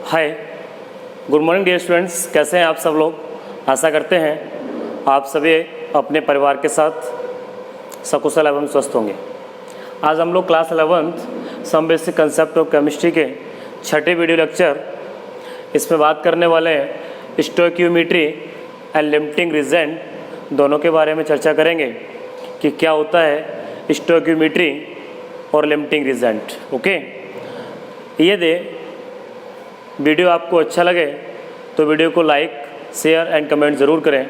हाय, good morning dear students. कैसे हैं आप सब लोग? आशा करते हैं आप सभी अपने परिवार के साथ सकुशल एवं स्वस्थ होंगे। आज हम लोग class 11th some basic concept of chemistry के छठे वीडियो लेक्चर इसमें बात करने वाले हैं स्टोइकियोमेट्री एंड लिमिटिंग रिजल्ट दोनों के बारे में चर्चा करेंगे कि क्या होता है स्टोइकियोमेट्री और लिमिटिंग रिजल्ट। ओके, यदि वीडियो आपको अच्छा लगे तो वीडियो को लाइक, शेयर एंड कमेंट ज़रूर करें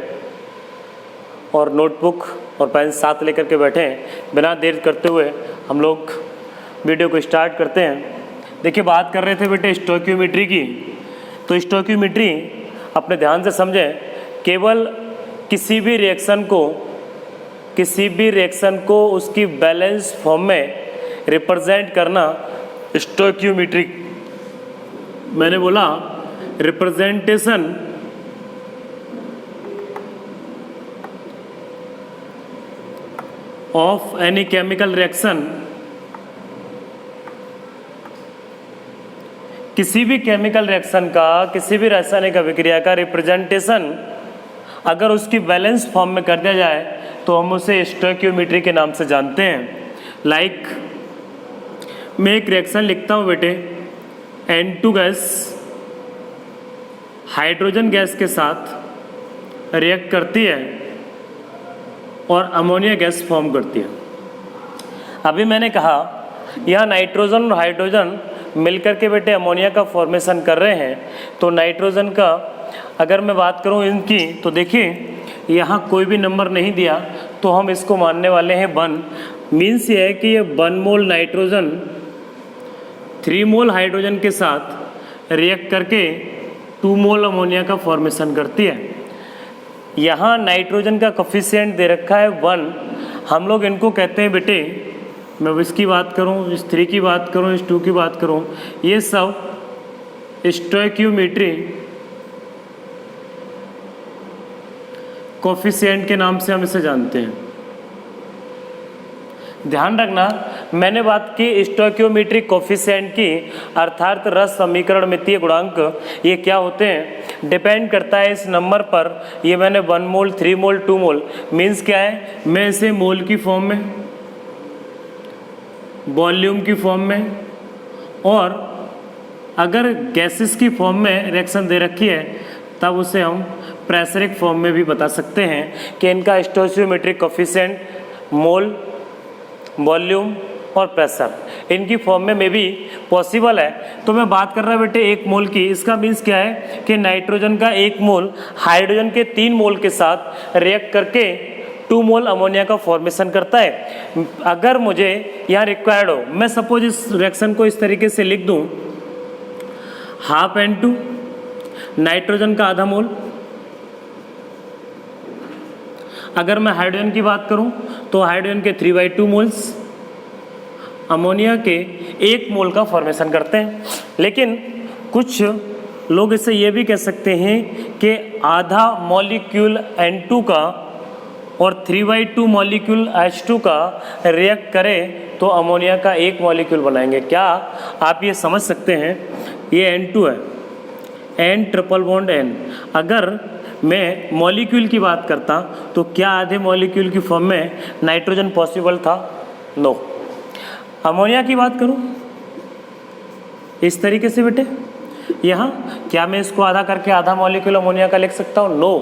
और नोटबुक और पेन साथ लेकर के बैठें। बिना देर करते हुए हम लोग वीडियो को स्टार्ट करते हैं। देखिए, बात कर रहे थे बेटे स्टोइकियोमेट्री की। तो स्टोइकियोमेट्री अपने ध्यान से समझें, केवल किसी भी रिएक्शन को उसकी बैलेंस फॉर्म में रिप्रेजेंट करना स्टोइकियोमेट्री। मैंने बोला representation of any chemical reaction, किसी भी केमिकल रिएक्शन का, किसी भी रासायनिक अभिक्रिया का रिप्रेजेंटेशन अगर उसकी बैलेंस फॉर्म में कर दिया जाए तो हम उसे स्टोइकियोमेट्री के नाम से जानते हैं। लाइक मैं एक रिएक्शन लिखता हूँ बेटे, N2 गैस हाइड्रोजन गैस के साथ रिएक्ट करती है और अमोनिया गैस फॉर्म करती है। अभी मैंने कहा यहाँ नाइट्रोजन और हाइड्रोजन मिलकर के बेटे अमोनिया का फॉर्मेशन कर रहे हैं। तो नाइट्रोजन का अगर मैं बात करूँ इनकी, तो देखिए यहाँ कोई भी नंबर नहीं दिया तो हम इसको मानने वाले हैं 1। मीन्स ये है कि ये 1 मोल नाइट्रोजन 3 मोल हाइड्रोजन के साथ रिएक्ट करके 2 मोल अमोनिया का फॉर्मेशन करती है। यहाँ नाइट्रोजन का कोफिशिएंट दे रखा है 1। हम लोग इनको कहते हैं बेटे, मैं इसकी बात करूँ, इस 3 की बात करूँ, इस 2 की बात करूँ, ये सब स्टोइकियोमेट्री कोफिशिएंट के नाम से हम इसे जानते हैं। ध्यान रखना, मैंने बात की स्टोइकियोमेट्री कोफिशिएंट की, अर्थात रस समीकरण मितीय गुणांक। ये क्या होते हैं? डिपेंड करता है इस नंबर पर। ये मैंने 1 मोल, 3 मोल, 2 मोल, मीन्स क्या है, मैं इसे मोल की फॉर्म में, वॉल्यूम की फॉर्म में, और अगर गैसेस की फॉर्म में रिएक्शन दे रखी है तब उसे हम प्रेशरिक फॉर्म में भी बता सकते हैं कि इनका स्टोइकियोमेट्रिक कोफिशिएंट मोल, वॉल्यूम और प्रेशर इनकी फॉर्म में भी पॉसिबल है। तो मैं बात कर रहा बेटे 1 मोल की। इसका मीन्स क्या है कि नाइट्रोजन का 1 मोल हाइड्रोजन के 3 मोल के साथ रिएक्ट करके 2 मोल अमोनिया का फॉर्मेशन करता है। अगर मुझे यहाँ रिक्वायर्ड हो, मैं सपोज इस रिएक्शन को इस तरीके से लिख दूँ, हाफ N2 नाइट्रोजन का आधा मोल। अगर मैं हाइड्रोजन की बात करूं तो हाइड्रोजन के 3/2 मोल्स अमोनिया के 1 मोल का फॉर्मेशन करते हैं। लेकिन कुछ लोग इसे ये भी कह सकते हैं कि आधा मॉलिक्यूल N2 का और 3/2 मॉलिक्यूल H2 का रिएक्ट करें तो अमोनिया का 1 मॉलिक्यूल बनाएंगे। क्या आप ये समझ सकते हैं? ये N2 है, N ट्रिपल बॉन्ड N। अगर मैं मॉलिक्यूल की बात करता तो क्या आधे मॉलिक्यूल की फॉर्म में नाइट्रोजन पॉसिबल था? नो। अमोनिया की बात करूं इस तरीके से बेटे, यहाँ क्या मैं इसको आधा करके आधा मॉलिक्यूल अमोनिया का लिख सकता हूँ? नो।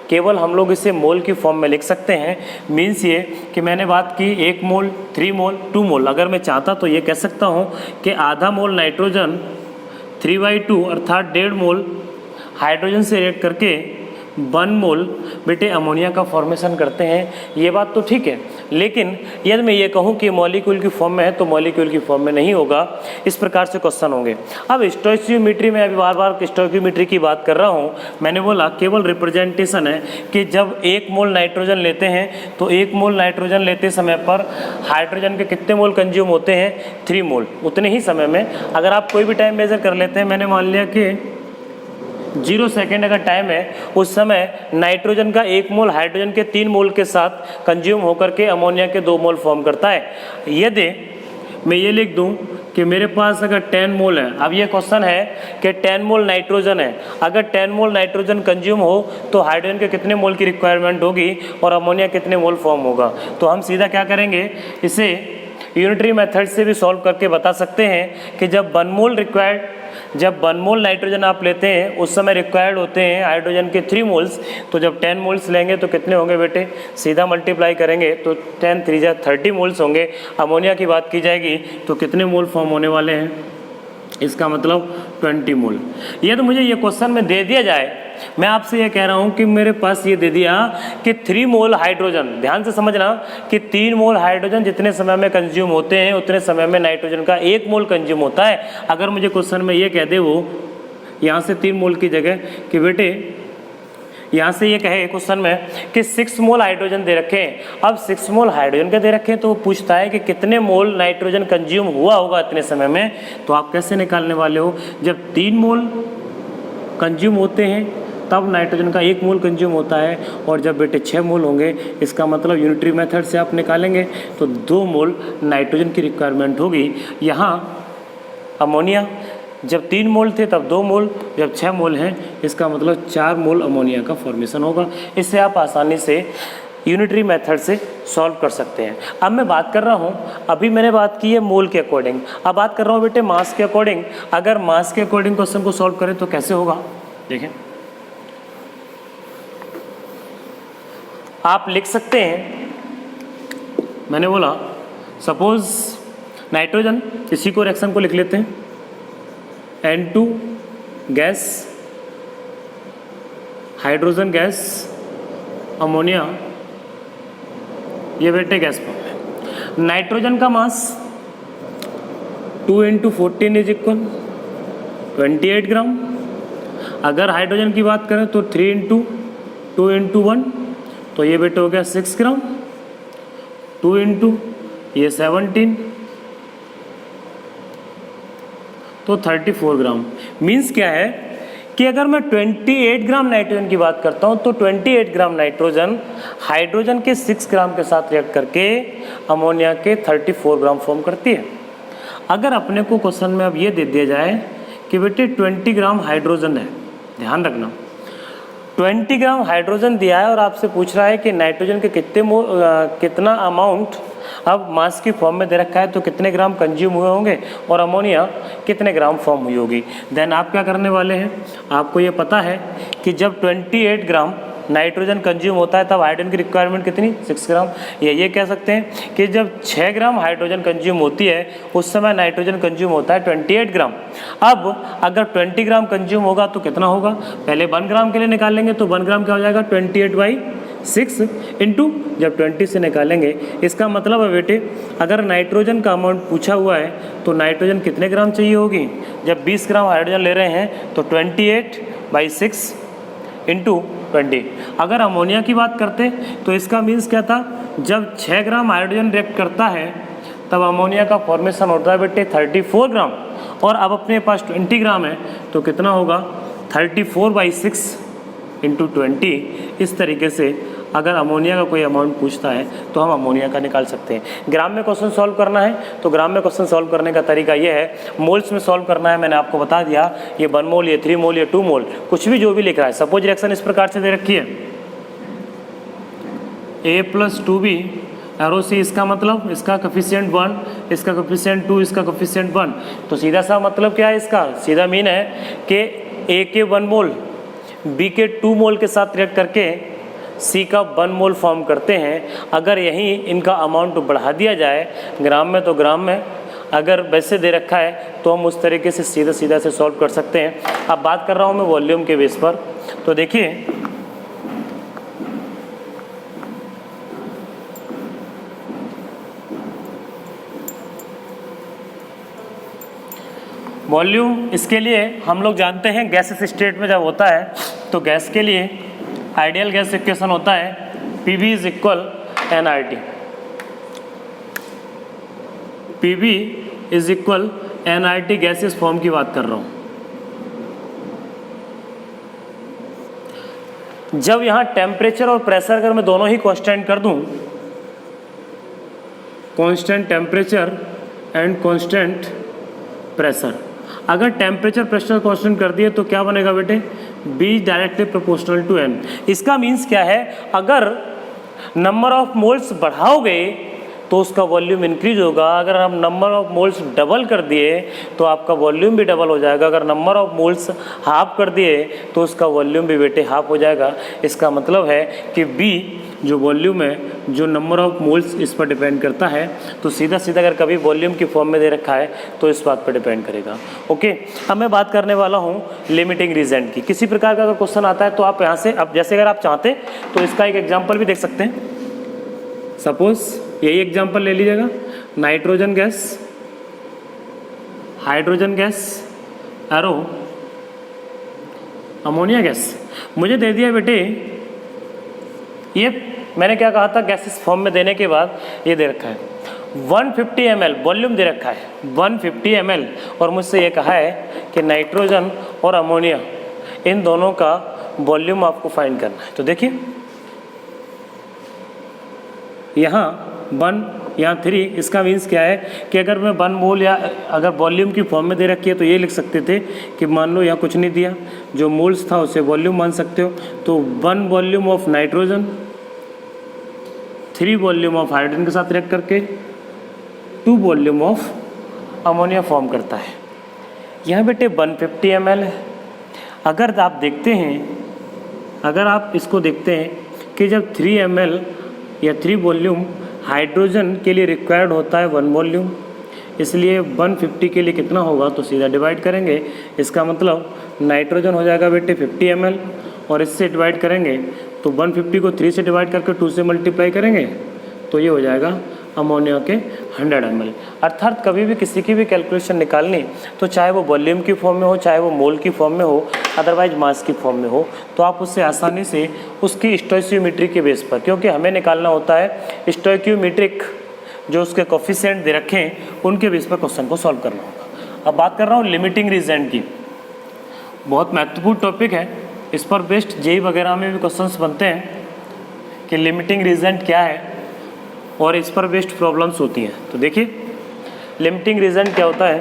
केवल हम लोग इसे मोल की फॉर्म में लिख सकते हैं। मीन्स ये कि मैंने बात की 1 मोल, 3 मोल, 2 मोल। अगर मैं चाहता तो ये कह सकता हूँ कि आधा मोल नाइट्रोजन 3/2 अर्थात 1.5 मोल हाइड्रोजन से रिएक्ट करके 1 मोल बेटे अमोनिया का फॉर्मेशन करते हैं। ये बात तो ठीक है, लेकिन यदि मैं ये कहूँ कि मॉलिक्यूल की फॉर्म में है तो मॉलिक्यूल की फॉर्म में नहीं होगा। इस प्रकार से क्वेश्चन होंगे। अब स्टोइकियोमेट्री में अभी बार बार स्टोइकियोमेट्री की बात कर रहा हूँ। मैंने बोला केवल रिप्रेजेंटेशन है कि जब 1 मोल नाइट्रोजन लेते हैं तो 1 मोल नाइट्रोजन लेते समय पर हाइड्रोजन के कितने मोल कंज्यूम होते हैं? 3 मोल। उतने ही समय में अगर आप कोई भी टाइम मेजर कर लेते हैं, मैंने मान लिया कि 0 सेकेंड अगर टाइम है, उस समय नाइट्रोजन का 1 मोल हाइड्रोजन के 3 मोल के साथ कंज्यूम होकर के अमोनिया के 2 मोल फॉर्म करता है। यदि मैं ये लिख दूं कि मेरे पास अगर 10 मोल है, अब ये क्वेश्चन है कि 10 मोल नाइट्रोजन है, अगर 10 मोल नाइट्रोजन कंज्यूम हो तो हाइड्रोजन के कितने मोल की रिक्वायरमेंट होगी और अमोनिया कितने मोल फॉर्म होगा। तो हम सीधा क्या करेंगे, इसे यूनिटरी मेथड से भी सॉल्व करके बता सकते हैं कि जब 1 मोल नाइट्रोजन आप लेते हैं उस समय रिक्वायर्ड होते हैं हाइड्रोजन के 3 मोल्स। तो जब 10 मोल्स लेंगे तो कितने होंगे बेटे, सीधा मल्टीप्लाई करेंगे तो 10 3 जा 30 मोल्स होंगे। अमोनिया की बात की जाएगी तो कितने मोल फॉर्म होने वाले हैं, इसका मतलब 20 मोल। ये तो मुझे ये क्वेश्चन में दे दिया जाए, मैं आपसे ये कह रहा हूँ कि मेरे पास ये दे दिया कि 3 मोल हाइड्रोजन, ध्यान से समझना कि 3 मोल हाइड्रोजन जितने समय में कंज्यूम होते हैं उतने समय में नाइट्रोजन का 1 मोल कंज्यूम होता है। अगर मुझे क्वेश्चन में ये कह दे वो यहाँ से 3 मोल की जगह कि बेटे यहाँ से ये कहे क्वेश्चन में कि 6 मोल हाइड्रोजन दे रखे हैं, अब 6 मोल हाइड्रोजन के दे रखे हैं तो वो पूछता है कि कितने मोल नाइट्रोजन कंज्यूम हुआ होगा इतने समय में। तो आप कैसे निकालने वाले हो, जब 3 मोल कंज्यूम होते हैं तब नाइट्रोजन का 1 मोल कंज्यूम होता है, और जब बेटे 6 मोल होंगे इसका मतलब यूनिटरी मेथड से आप निकालेंगे तो 2 मोल नाइट्रोजन की रिक्वायरमेंट होगी। यहाँ अमोनिया जब 3 मोल थे तब 2 मोल, जब 6 मोल हैं इसका मतलब 4 मोल अमोनिया का फॉर्मेशन होगा। इससे आप आसानी से यूनिटरी मेथड से सॉल्व कर सकते हैं। अब मैं बात कर रहा हूँ, अभी मैंने बात की है मोल के अकॉर्डिंग, अब बात कर रहा हूँ बेटे मास के अकॉर्डिंग। अगर मास के अकॉर्डिंग क्वेश्चन को सॉल्व करें तो कैसे होगा, देखें आप लिख सकते हैं, मैंने बोला सपोज नाइट्रोजन, इसी को रिएक्शन को लिख लेते हैं N2 gas, hydrogen gas, ammonia, ये बेटे गैस फॉर्म है। नाइट्रोजन का मास 2 × 14 इज इक्वल 28 ग्राम। अगर हाइड्रोजन की बात करें तो 3 × 2 × 1 तो ये बेटे हो गया 6 ग्राम, 2 × ये 17 तो 34 ग्राम। मीन्स क्या है कि अगर मैं 28 ग्राम नाइट्रोजन की बात करता हूँ तो 28 ग्राम नाइट्रोजन हाइड्रोजन के 6 ग्राम के साथ रिएक्ट करके अमोनिया के 34 ग्राम फॉर्म करती है। अगर अपने को क्वेश्चन में अब ये दे दिया जाए कि बेटे 20 ग्राम हाइड्रोजन है, ध्यान रखना 20 ग्राम हाइड्रोजन दिया है और आपसे पूछ रहा है कि नाइट्रोजन के कितना अमाउंट अब मास की फॉर्म में दे रखा है तो कितने ग्राम कंज्यूम हुए होंगे और अमोनिया कितने ग्राम फॉर्म हुई होगी। देन आप क्या करने वाले हैं, आपको ये पता है कि जब 28 ग्राम नाइट्रोजन कंज्यूम होता है तब हाइड्रोजन की रिक्वायरमेंट कितनी, 6 ग्राम। या ये कह सकते हैं कि जब 6 ग्राम हाइड्रोजन कंज्यूम होती है उस समय नाइट्रोजन कंज्यूम होता है 28 ग्राम। अब अगर 20 ग्राम कंज्यूम होगा तो कितना होगा, पहले 1 ग्राम के लिए निकालेंगे तो 1 ग्राम क्या हो जाएगा 28/6 इंटू जब 20 से निकालेंगे, इसका मतलब है बेटे अगर नाइट्रोजन का अमाउंट पूछा हुआ है तो नाइट्रोजन कितने ग्राम चाहिए होगी, जब 20 ग्राम हाइड्रोजन ले रहे हैं तो 28/6 इंटू 20। अगर अमोनिया की बात करते तो इसका मीन्स क्या था, जब 6 ग्राम हाइड्रोजन रिएक्ट करता है तब अमोनिया का फॉर्मेशन होता है बेटे 34 ग्राम, और अब अपने पास 20 ग्राम है तो कितना होगा 34/6 इंटू 20। इस तरीके से अगर अमोनिया का कोई अमाउंट पूछता है तो हम अमोनिया का निकाल सकते हैं। ग्राम में क्वेश्चन सॉल्व करना है तो ग्राम में क्वेश्चन सॉल्व करने का तरीका ये है, मोल्स में सॉल्व करना है, मैंने आपको बता दिया ये 1 मोल, ये 3 मोल, ये 2 मोल, कुछ भी जो भी लिख रहा है। सपोज रिएक्शन इस प्रकार से दे रखी है A+2B ROC, इसका मतलब इसका कोफिशिएंट 1, इसका कोफिशिएंट 2, इसका कोफिशिएंट 1, तो सीधा सा मतलब क्या है इसका, सीधा मीन है कि A के 1 मोल B के 2 मोल के साथ रिएक्ट करके C का 1 मोल फॉर्म करते हैं। अगर यहीं इनका अमाउंट बढ़ा दिया जाए ग्राम में तो ग्राम में, अगर वैसे दे रखा है तो हम उस तरीके से सीधा सीधा से सॉल्व कर सकते हैं। अब बात कर रहा हूँ मैं वॉल्यूम के बेस पर, तो देखिए वॉल्यूम, इसके लिए हम लोग जानते हैं गैसेस स्टेट में जब होता है तो गैस के लिए आइडियल गैस इक्वेशन होता है PV is equal nRT। PV is equal nRT gases form की बात कर रहा हूँ। जब यहाँ टेम्परेचर और प्रेशर अगर मैं दोनों ही कांस्टेंट कर दूँ, constant temperature and constant pressure. अगर टेम्परेचर प्रेशर कांस्टेंट कर दिए तो क्या बनेगा बेटे, B directly proportional to N। इसका मीन्स क्या है, अगर नंबर ऑफ मोल्स बढ़ाओगे तो उसका वॉल्यूम इंक्रीज होगा, अगर हम नंबर ऑफ मोल्स डबल कर दिए तो आपका वॉल्यूम भी डबल हो जाएगा, अगर नंबर ऑफ मोल्स हाफ कर दिए तो उसका वॉल्यूम भी बेटे हाफ हो जाएगा। इसका मतलब है कि B जो वॉल्यूम है, जो नंबर ऑफ मोल्स इस पर डिपेंड करता है। तो सीधा सीधा अगर कभी वॉल्यूम की फॉर्म में दे रखा है तो इस बात पर डिपेंड करेगा। ओके, अब मैं बात करने वाला हूँ लिमिटिंग रीजन की। किसी प्रकार का अगर क्वेश्चन आता है तो आप यहाँ से, अब जैसे अगर आप चाहते तो इसका एक एग्जाम्पल भी देख सकते हैं। सपोज यही एग्जाम्पल ले लीजिएगा, nitrogen gas, hydrogen gas, arrow, ammonia gas. मुझे दे दिया बेटे, ये मैंने क्या कहा था, गैसेस फॉर्म में देने के बाद ये दे रखा है 150 ml वॉल्यूम दे रखा है 150 ml, और मुझसे ये कहा है कि नाइट्रोजन और अमोनिया इन दोनों का वॉल्यूम आपको फाइंड करना है। तो देखिए यहाँ 1 यहाँ 3, इसका मीन्स क्या है कि अगर मैं 1 मोल या अगर वॉल्यूम की फॉर्म में दे रखी है तो ये लिख सकते थे कि मान लो यहाँ कुछ नहीं दिया, जो मोल्स था उसे वॉल्यूम मान सकते हो। तो 1 volume of nitrogen 3 volume of hydrogen के साथ रिएक्ट करके 2 वॉल्यूम ऑफ अमोनिया फॉर्म करता है। यहाँ बेटे 150 ml है। अगर आप देखते हैं, अगर आप इसको देखते हैं कि जब 3 ml या 3 वॉल्यूम हाइड्रोजन के लिए रिक्वायर्ड होता है 1 वॉल्यूम, इसलिए 150 के लिए कितना होगा तो सीधा डिवाइड करेंगे। इसका मतलब नाइट्रोजन हो जाएगा बेटे 50 ml, और इससे डिवाइड करेंगे तो 150 को 3 से डिवाइड करके 2 से मल्टीप्लाई करेंगे तो ये हो जाएगा अमोनिया के 100 ml। अर्थात कभी भी किसी की भी कैलकुलेशन निकालनी तो चाहे वो वॉल्यूम की फॉर्म में हो, चाहे वो मोल की फॉर्म में हो, अदरवाइज मास की फॉर्म में हो, तो आप उससे आसानी से उसकी स्टोइकियोमेट्री के बेस पर, क्योंकि हमें निकालना होता है स्टोइकियोमेट्रिक जो उसके कोफिशिएंट दे रखे हैं उनके बेस पर क्वेश्चन को सॉल्व करना होगा। अब बात कर रहा हूँ लिमिटिंग रीजन की। बहुत महत्वपूर्ण टॉपिक है, इस पर बेस्ड जेईई वगैरह में भी क्वेश्चंस बनते हैं कि लिमिटिंग रीजन क्या है और इस पर बेस्ड प्रॉब्लम्स होती हैं। तो देखिए लिमिटिंग रीजन क्या होता है,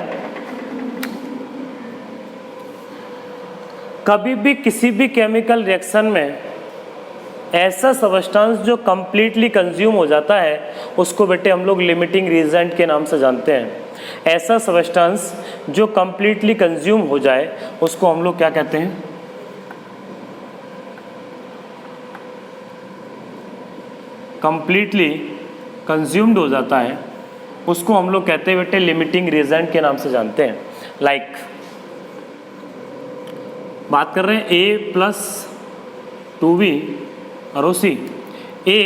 कभी भी किसी भी केमिकल रिएक्शन में ऐसा सब्सटेंस जो कंप्लीटली कंज्यूम हो जाता है उसको बेटे हम लोग लिमिटिंग रीजेंट के नाम से जानते हैं। ऐसा सब्सटेंस जो कंप्लीटली कंज्यूम हो जाए उसको हम लोग क्या कहते हैं, कंप्लीटली कंज्यूम्ड हो जाता है उसको हम लोग कहते हैं बेटे लिमिटिंग रीजेंट के नाम से जानते हैं। लाइक बात कर रहे हैं A+2B और OC। A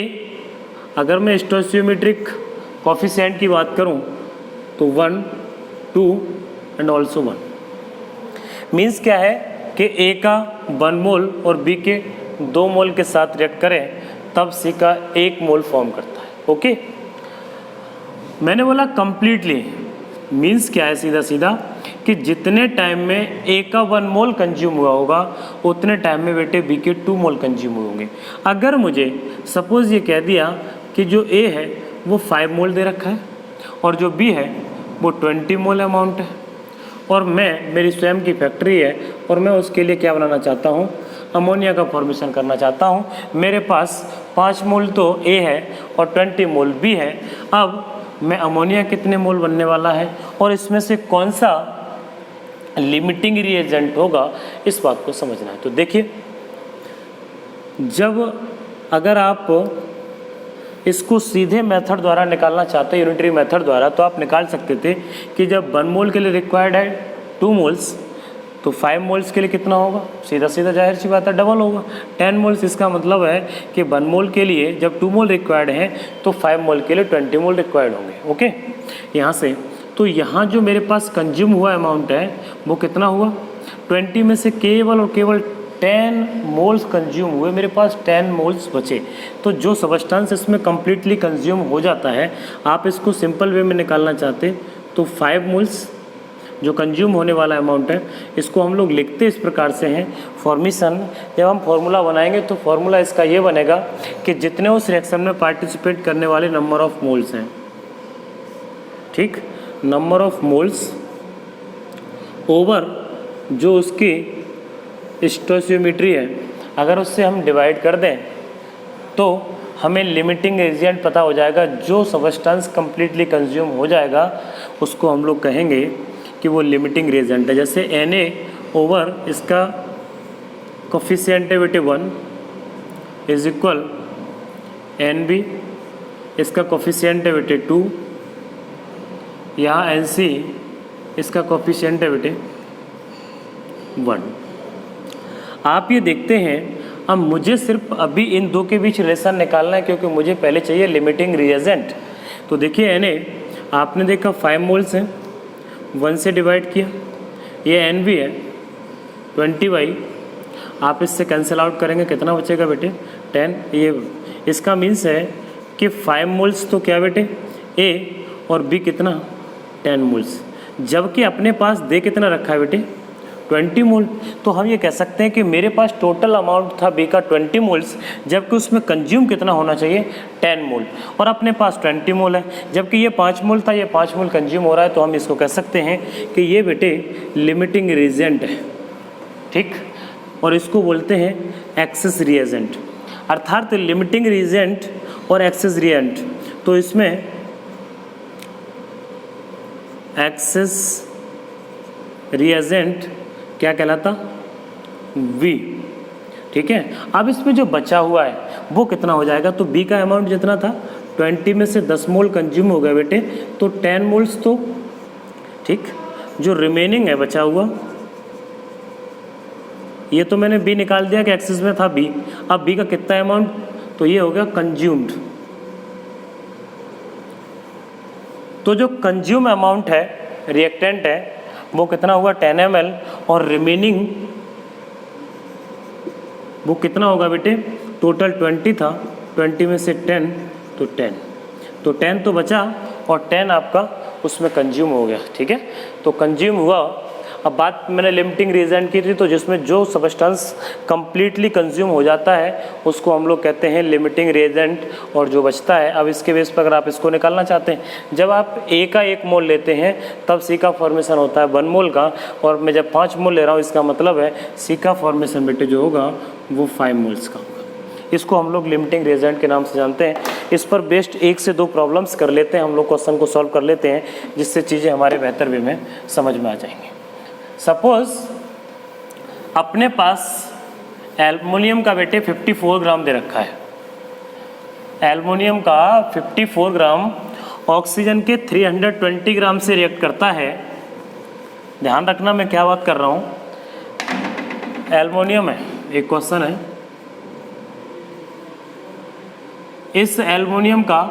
अगर मैं स्टोइकियोमेट्रिक कोफिशिएंट की बात करूं तो 1, 2 एंड ऑल्सो 1। मीन्स क्या है कि A का 1 मोल और B के 2 मोल के साथ रिएक्ट करें तब C का 1 मोल फॉर्म करता है। ओके, मैंने बोला कंप्लीटली, मीन्स क्या है सीधा सीधा कि जितने टाइम में A का 1 मोल कंज्यूम हुआ होगा उतने टाइम में बेटे B के 2 मोल कंज्यूम होंगे। अगर मुझे सपोज ये कह दिया कि जो A है वो 5 मोल दे रखा है और जो B है वो 20 मोल अमाउंट है, और मेरी स्वयं की फैक्ट्री है और मैं उसके लिए क्या बनाना चाहता हूँ, अमोनिया का फॉर्मेशन करना चाहता हूँ। मेरे पास 5 मोल तो A है और 20 मोल B है। अब मैं अमोनिया कितने मोल बनने वाला है और इसमें से कौन सा लिमिटिंग रिएजेंट होगा, इस बात को समझना है। तो देखिए, जब अगर आप इसको सीधे मेथड द्वारा निकालना चाहते हैं, यूनिटरी मेथड द्वारा, तो आप निकाल सकते थे कि जब 1 मोल के लिए रिक्वायर्ड है 2 मोल्स तो 5 मोल्स के लिए कितना होगा, सीधा सीधा जाहिर सी बात है डबल होगा 10 मोल्स। इसका मतलब है कि 1 मोल के लिए जब 2 मोल रिक्वायर्ड है तो 5 मोल के लिए 20 मोल रिक्वायर्ड होंगे। ओके, यहाँ से तो यहाँ जो मेरे पास कंज्यूम हुआ अमाउंट है वो कितना हुआ, 20 में से केवल और केवल 10 मोल्स कंज्यूम हुए, मेरे पास 10 मोल्स बचे। तो जो सब्सटेंस इसमें कम्प्लीटली कंज्यूम हो जाता है, आप इसको सिंपल वे में निकालना चाहते तो 5 मोल्स जो कंज्यूम होने वाला अमाउंट है, इसको हम लोग लिखते इस प्रकार से हैं फॉर्मेशन। जब हम फॉर्मूला बनाएंगे तो फॉर्मूला इसका ये बनेगा कि जितने उस रिएक्शन में पार्टिसिपेट करने वाले नंबर ऑफ मोल्स हैं, ठीक, नंबर ऑफ मोल्स ओवर जो उसकी स्टोइचियोमेट्री है, अगर उससे हम डिवाइड कर दें तो हमें लिमिटिंग रिएजेंट पता हो जाएगा। जो सब्सटेंस कंप्लीटली कंज्यूम हो जाएगा उसको हम लोग कहेंगे कि वो लिमिटिंग रिएजेंट है। जैसे Na ओवर इसका कोफिशिएंट 1 इज इक्वल Nb, इसका कोफिशिएंट 2, यहाँ Nc इसका कोफिशिएंट 1। आप ये देखते हैं, अब मुझे सिर्फ अभी इन दो के बीच रिलेशन निकालना है क्योंकि मुझे पहले चाहिए लिमिटिंग रिएजेंट। तो देखिए Na आपने देखा 5 मोल्स हैं, 1 से डिवाइड किया, ये Nb है 20/, आप इससे कैंसिल आउट करेंगे कितना बचेगा बेटे 10। ये इसका मीन्स है कि 5 मोल्स तो क्या बेटे A और B कितना 10 मोल्स, जबकि अपने पास दे कितना रखा है बेटे 20 मोल। तो हम ये कह सकते हैं कि मेरे पास टोटल अमाउंट था B का 20 मोल्स, जबकि उसमें कंज्यूम कितना होना चाहिए 10 मोल, और अपने पास 20 मोल है, जबकि ये 5 मोल था, ये 5 मोल कंज्यूम हो रहा है। तो हम इसको कह सकते हैं कि ये बेटे लिमिटिंग रिएजेंट है, ठीक, और इसको बोलते हैं एक्सेस रिएजेंट। अर्थात लिमिटिंग रिएजेंट और एक्सेस रिएजेंट, तो इसमें एक्सेस रिएजेंट क्या कहलाता V, ठीक है। अब इसमें जो बचा हुआ है वो कितना हो जाएगा, तो B का अमाउंट जितना था 20 में से 10 मोल कंज्यूम हो गया बेटे, तो 10 मोल्स तो ठीक, जो रिमेनिंग है बचा हुआ, ये तो मैंने B निकाल दिया कि एक्सेस में था B। अब B का कितना अमाउंट, तो ये हो गया कंज्यूम्ड। तो जो कंज्यूम अमाउंट है रिएक्टेंट है वो कितना हुआ 10 ml, और रिमेनिंग वो कितना होगा बेटे, टोटल 20 था, 20 में से 10 तो 10, तो 10 तो बचा और 10 आपका उसमें कंज्यूम हो गया, ठीक है। तो कंज्यूम हुआ। अब बात मैंने लिमिटिंग रिएजेंट की थी, तो जिसमें जो सब्सटेंस कंप्लीटली कंज्यूम हो जाता है उसको हम लोग कहते हैं लिमिटिंग रिएजेंट, और जो बचता है, अब इसके बेस पर अगर आप इसको निकालना चाहते हैं, जब आप A का 1 मोल लेते हैं तब C का फॉर्मेशन होता है 1 मोल का, और मैं जब 5 मोल ले रहा हूँ इसका मतलब है C का फॉर्मेशन बेटे जो होगा वो 5 मोल्स का होगा। इसको हम लोग लिमिटिंग रिएजेंट के नाम से जानते हैं। इस पर बेस्ड 1 से 2 प्रॉब्लम्स कर लेते हैं हम लोग, क्वेश्चन को सॉल्व कर लेते हैं, जिससे चीज़ें हमारे बेहतर वे में समझ में आ जाएंगी। सपोज अपने पास एल्युमिनियम का बेटे 54 ग्राम दे रखा है, एल्युमिनियम का 54 ग्राम ऑक्सीजन के 320 ग्राम से रिएक्ट करता है। ध्यान रखना मैं क्या बात कर रहा हूँ, एल्युमिनियम है, एक क्वेश्चन है, इस एल्युमिनियम का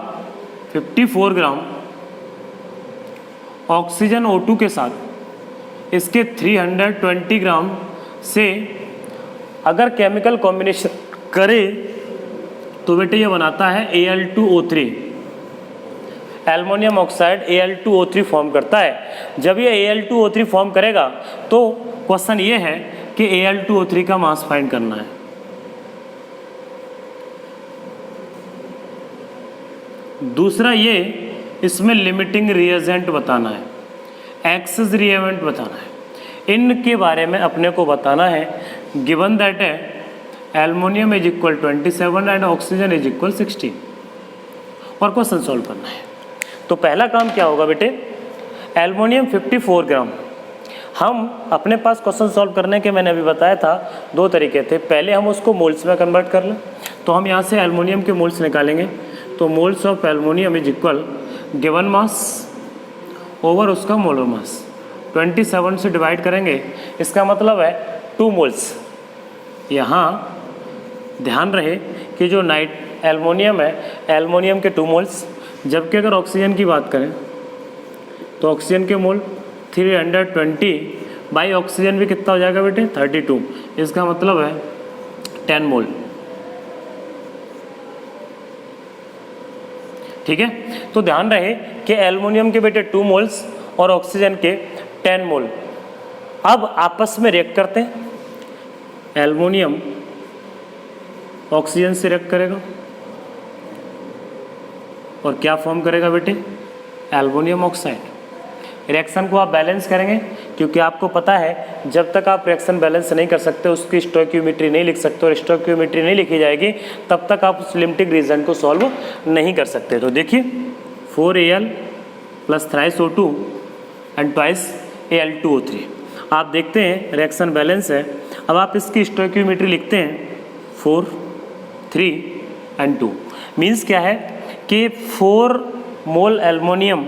54 ग्राम ऑक्सीजन O2 के साथ इसके 320 ग्राम से अगर केमिकल कॉम्बिनेशन करे तो बेटे ये बनाता है Al2O3, aluminium oxide Al2O3 form करता है। जब ये Al2O3 फॉर्म करेगा तो क्वेश्चन ये है कि Al2O3 का मास फाइंड करना है। दूसरा ये इसमें लिमिटिंग रिएजेंट बताना है, एक्सेस रिएजेंट बताना है, इनके बारे में अपने को बताना है। गिवन दैट है aluminium is equal 27 and oxygen is equal 16, और क्वेश्चन सॉल्व करना है। तो पहला काम क्या होगा बेटे, एल्युमिनियम 54 ग्राम, हम अपने पास क्वेश्चन सॉल्व करने के मैंने अभी बताया था 2 तरीके थे। पहले हम उसको मोल्स में कन्वर्ट कर लें, तो हम यहाँ से एल्युमिनियम के मोल्स निकालेंगे, तो moles of aluminium is equal given mass over उसका मोलर मास, 27 से डिवाइड करेंगे, इसका मतलब है 2 मोल्स। यहाँ ध्यान रहे कि जो एल्युमिनियम है, एल्युमिनियम के 2 मोल्स, जबकि अगर ऑक्सीजन की बात करें तो ऑक्सीजन के मोल 320 बाई ऑक्सीजन भी कितना हो जाएगा बेटे 32, इसका मतलब है 10 मोल, ठीक है। तो ध्यान रहे कि एल्युमिनियम के बेटे 2 मोल्स और ऑक्सीजन के 10 मोल। अब आपस में रिएक्ट करते हैं, एल्युमिनियम ऑक्सीजन से रिएक्ट करेगा और क्या फॉर्म करेगा बेटे, एल्युमिनियम ऑक्साइड। रिएक्शन को आप बैलेंस करेंगे क्योंकि आपको पता है जब तक आप रिएक्शन बैलेंस नहीं कर सकते, उसकी स्टोइकियोमेट्री नहीं लिख सकते और स्टोइकियोमेट्री नहीं लिखी जाएगी, तब तक आप उस लिमिटिंग रीजन को सॉल्व नहीं कर सकते। तो देखिए 4Al plus thrice O2 and twice Al2O3, आप देखते हैं रिएक्शन बैलेंस है। अब आप इसकी स्टोइकियोमेट्री लिखते हैं 4, 3 एंड 2। मीन्स क्या है कि 4 मोल एल्युमिनियम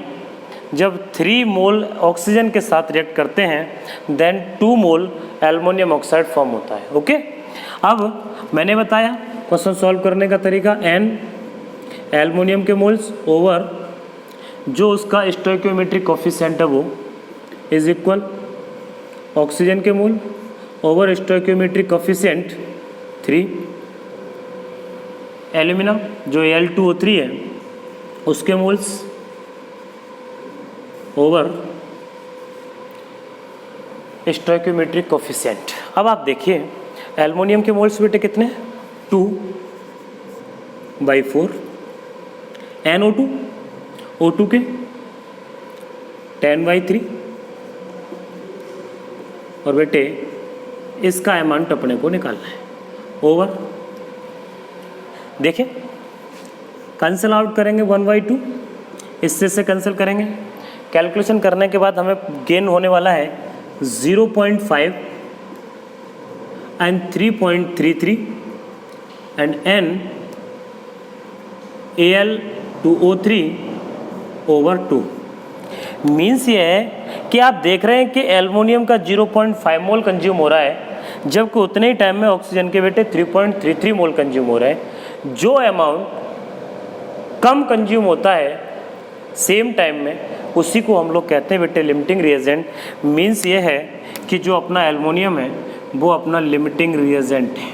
जब 3 मोल ऑक्सीजन के साथ रिएक्ट करते हैं देन 2 मोल एल्युमिनियम ऑक्साइड फॉर्म होता है। ओके, अब मैंने बताया क्वेश्चन सॉल्व करने का तरीका, n एल्युमिनियम के मोल्स ओवर जो उसका स्टोइकियोमेट्रिक कोफिशिएंट है वो इज इक्वल ऑक्सीजन के मोल ओवर स्टोइकियोमेट्रिक कोफिशिएंट 3, एल्यूमिना जो Al2O3 है उसके मोल्स ओवर स्टोइकियोमेट्रिक कोफिशिएंट। अब आप देखिए एल्युमिनियम के मोल्स बेटे कितने, 2/4, NO2 O2 के 10/3, और बेटे इसका अमाउंट अपने को निकालना है ओवर, देखिए कैंसिल आउट करेंगे 1/2, इससे से कैंसिल करेंगे, कैलकुलेशन करने के बाद हमें गेन होने वाला है 0.5 and 3.33 and N Al2O3 over 2। Means ये है कि आप देख रहे हैं कि एल्युमिनियम का 0.5 मोल कंज्यूम हो रहा है, जबकि उतने ही टाइम में ऑक्सीजन के बेटे 3.33 मोल कंज्यूम हो रहा है। जो अमाउंट कम कंज्यूम होता है सेम टाइम में, उसी को हम लोग कहते हैं बेटे लिमिटिंग रिएजेंट। मीन्स ये है कि जो अपना एल्युमिनियम है वो अपना लिमिटिंग रिएजेंट है।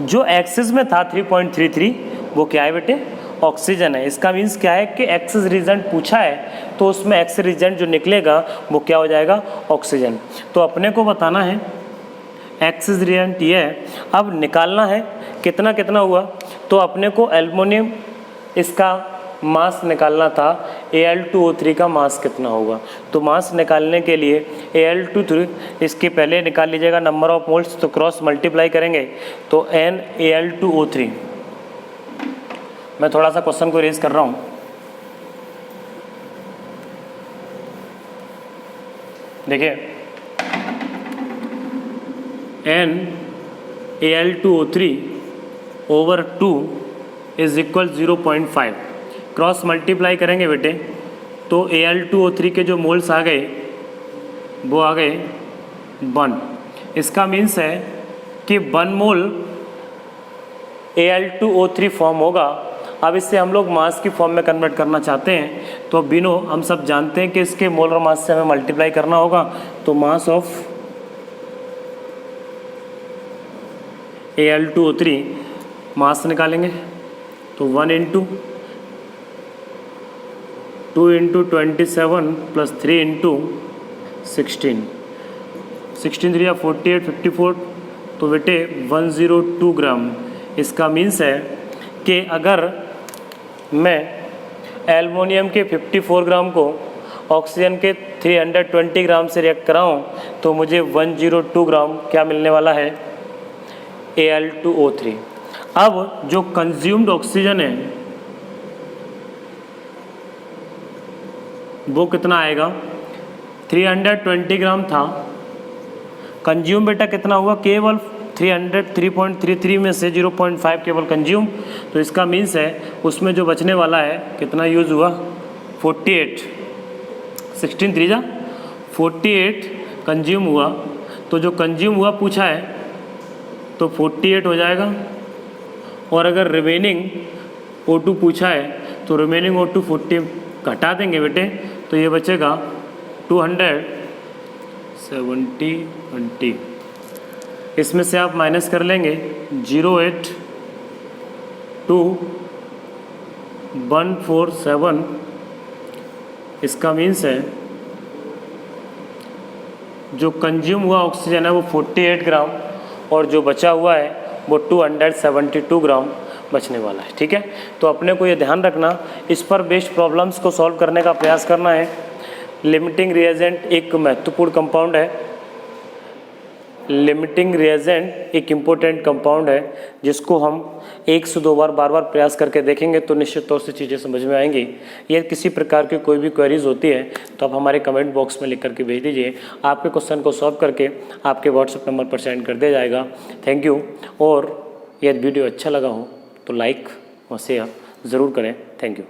जो एक्सेस में था 3.33 वो क्या है बेटे, ऑक्सीजन है। इसका मीन्स क्या है कि एक्सेस रिएजेंट पूछा है तो उसमें एक्सेस रिएजेंट जो निकलेगा वो क्या हो जाएगा, ऑक्सीजन। तो अपने को बताना है एक्सेस रिएजेंट ये है। अब निकालना है कितना कितना हुआ, तो अपने को एल्युमिनियम इसका मास निकालना था, Al2O3 का मास कितना होगा। तो मास निकालने के लिए Al2O3 इसके पहले निकाल लीजिएगा नंबर ऑफ मोल्स, तो क्रॉस मल्टीप्लाई करेंगे तो N Al2O3। मैं थोड़ा सा क्वेश्चन को रेज कर रहा हूँ, देखिए N Al2O3 over 2 is equal 0.5, cross multiply करेंगे बेटे तो Al2O3 के जो मोल्स आ गए वो आ गए 1। इसका मीन्स है कि 1 मोल Al2O3 फॉर्म होगा। अब इससे हम लोग मास की फॉर्म में कन्वर्ट करना चाहते हैं, तो बिनो हम सब जानते हैं कि इसके मोलर मास से हमें मल्टीप्लाई करना होगा। तो मास ऑफ Al2O3 मास निकालेंगे तो 1 × 2 × 27 प्लस 3 × 16, 16 3 48 54, तो बेटे 102 ग्राम। इसका मीन्स है कि अगर मैं एल्युमिनियम के 54 ग्राम को ऑक्सीजन के 320 ग्राम से रिएक्ट कराऊँ तो मुझे 102 ग्राम क्या मिलने वाला है, Al2O3। अब जो कंज्यूम्ड ऑक्सीजन है वो कितना आएगा, 320 ग्राम था, कंज्यूम बेटा कितना हुआ, केवल 303.33 में से 0.5 केवल कंज्यूम। तो इसका मीन्स है उसमें जो बचने वाला है कितना यूज़ हुआ, 48, 16 3 जा 48 कंज्यूम हुआ। तो जो कंज्यूम हुआ पूछा है तो 48 हो जाएगा, और अगर रिमेनिंग O2 पूछा है तो रिमेनिंग O2 40 घटा देंगे बेटे तो ये बचेगा 270 20। इसमें से आप माइनस कर लेंगे 0.82147। इसका मीन्स है जो कंज्यूम हुआ ऑक्सीजन है वो 48 ग्राम और जो बचा हुआ है वो 272 ग्राम बचने वाला है। ठीक है, तो अपने को ये ध्यान रखना, इस पर बेस्ड प्रॉब्लम्स को सॉल्व करने का प्रयास करना है। लिमिटिंग रिएजेंट एक महत्वपूर्ण कंपाउंड है, लिमिटिंग रिएजेंट एक इम्पोर्टेंट कंपाउंड है जिसको हम 1 से 2 बार बार प्रयास करके देखेंगे तो निश्चित तौर से चीज़ें समझ में आएंगी। ये किसी प्रकार की कोई भी क्वेरीज होती है तो आप हमारे कमेंट बॉक्स में लिख करके भेज दीजिए, आपके क्वेश्चन को सॉल्व करके आपके व्हाट्सएप नंबर पर सेंड कर दिया जाएगा। Thank you. और यदि वीडियो अच्छा लगा हो तो लाइक और शेयर ज़रूर करें। Thank you.